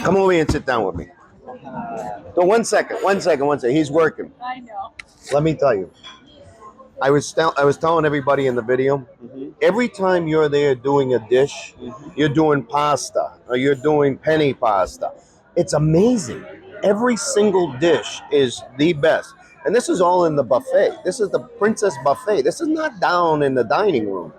Come over here and sit down with me. No, 1 second. 1 second. 1 second. He's working. I know. Let me tell you. I was telling everybody in the video. Every time you're there doing a dish, you're doing pasta or you're doing penny pasta. It's amazing. Every single dish is the best. And this is all in the buffet. This is the Princess Buffet. This is not down in the dining room.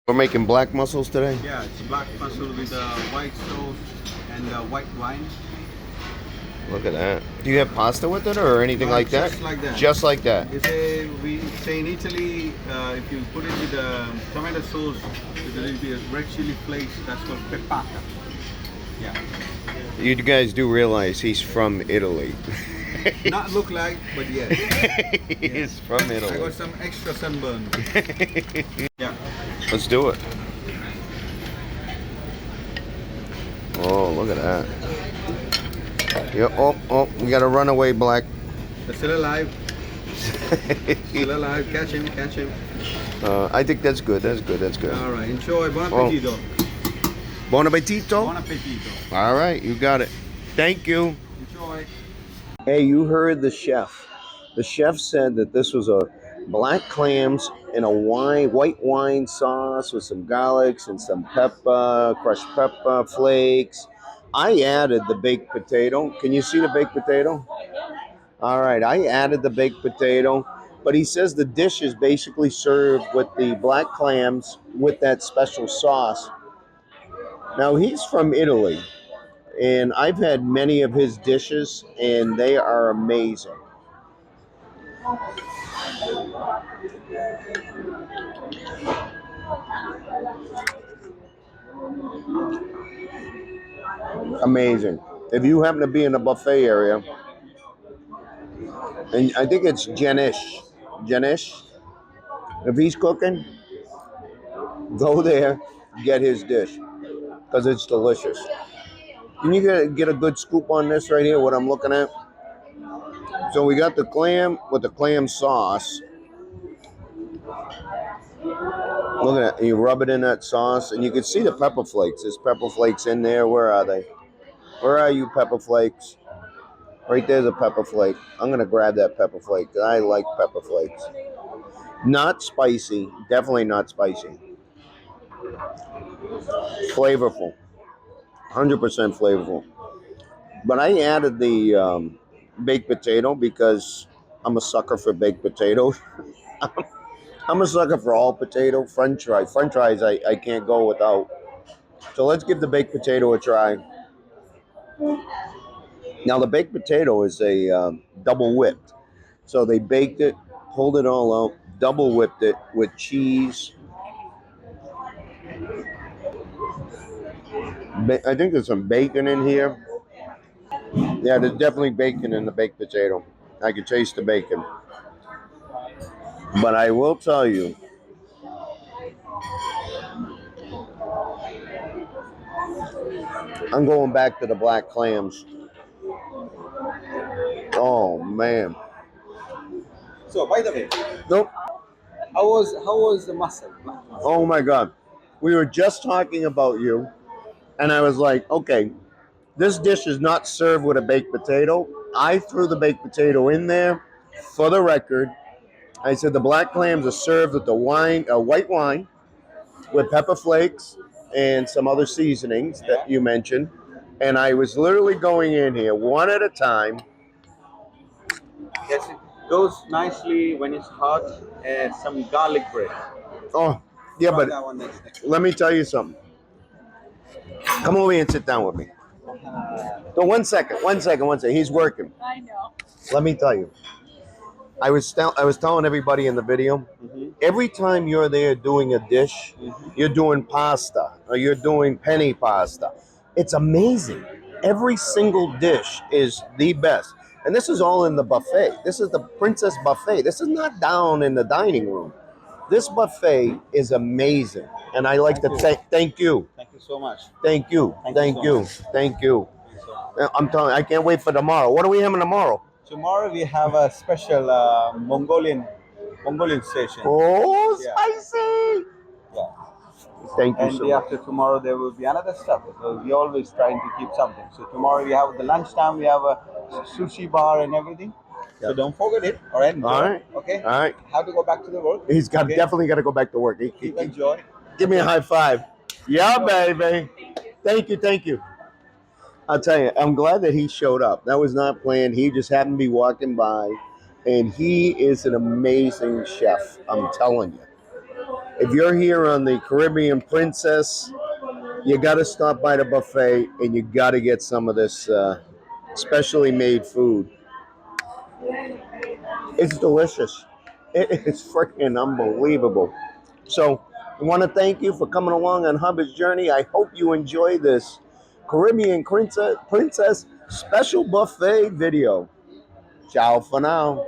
We're making black mussels today? Yeah, it's black mussel with white sauce and white wine. Look at that. Do you have pasta with it or anything like that? Just like that. Just like that. We say in Italy, if you put it with tomato sauce with a little bit of red chili flakes, that's called peppata. Yeah. You guys do realize he's from Italy. Not look like, but yes. He's from Italy. I got some extra sunburn. Yeah. Let's do it. Oh, look at that. Yeah, oh, we got a runaway black. They're still alive. Still alive. Catch him, catch him. I think that's good. That's good. That's good. All right. Enjoy. Buon appetito. Buon appetito. Buon appetito. All right, you got it. Thank you. Enjoy. Hey, you heard the chef. The chef said that this was a black clams in a white wine sauce with some garlics and some pepper, crushed pepper flakes. I added the baked potato. Can you see the baked potato? All right, I added the baked potato, but he says the dish is basically served with the black clams with that special sauce. Now, he's from Italy, and I've had many of his dishes, and they are amazing. Amazing. If you happen to be in the buffet area, and I think it's Jenish, if he's cooking, go there, get his dish, because it's delicious. Can you get a good scoop on this right here, what I'm looking at? So we got the clam with the clam sauce. Look at that. You rub it in that sauce, and you can see the pepper flakes. There's pepper flakes in there. Where are they? Where are you, pepper flakes? Right there's a pepper flake. I'm going to grab that pepper flake. I like pepper flakes. Not spicy. Definitely not spicy. Flavorful. 100% flavorful. But I added the baked potato because I'm a sucker for baked potatoes. I'm a sucker for all potato. French fries. French fries I can't go without. So let's give the baked potato a try. Now the baked potato is a double whipped. So they baked it, pulled it all out, double whipped it with cheese. I think there's some bacon in here. Yeah, there's definitely bacon in the baked potato. I can taste the bacon. But I will tell you, I'm going back to the black clams. Oh man. So, by the way, Nope. how was the mussel? Oh my God. We were just talking about you, and I was like, okay, this dish is not served with a baked potato. I threw the baked potato in there for the record. I said the black clams are served with the white wine, with pepper flakes and some other seasonings that you mentioned. And I was literally going in here one at a time. Yes, it goes nicely when it's hot. Some garlic bread. Oh, yeah, Try but that one next. let me tell you something. Come over here and sit down with me. No, 1 second. 1 second. 1 second. He's working. I know. Let me tell you. I was telling everybody in the video. Every time you're there doing a dish, you're doing pasta or you're doing penny pasta. It's amazing. Every single dish is the best. And this is all in the buffet. This is the Princess Buffet. This is not down in the dining room. This buffet is amazing. And I like to thank you. Thank you so much. Thank you. Thank you. Thank you. I'm telling you, I can't wait for tomorrow. What are we having tomorrow? Tomorrow we have a special Mongolian station. Oh, Yeah. spicy! Yeah. Thank you and so day much. after tomorrow there will be another stuff. So we always trying to keep something. So tomorrow we have the lunchtime. We have a sushi bar and everything. So Yep. don't forget it. All right, All enjoy. right. Okay, All right. have to go back to the work. He's got Okay, definitely got to go back to work. keep enjoy. Give me a Okay. high five. Yeah, Enjoy. baby. Thank you. Thank you. I'll tell you, I'm glad that he showed up. That was not planned. He just happened to be walking by, and he is an amazing chef. I'm telling you. If you're here on the Caribbean Princess, you got to stop by the buffet and you got to get some of this specially made food. It's delicious. It is freaking unbelievable. So, I want to thank you for coming along on Hubby's journey. I hope you enjoy this Caribbean Princess special buffet video. Ciao for now.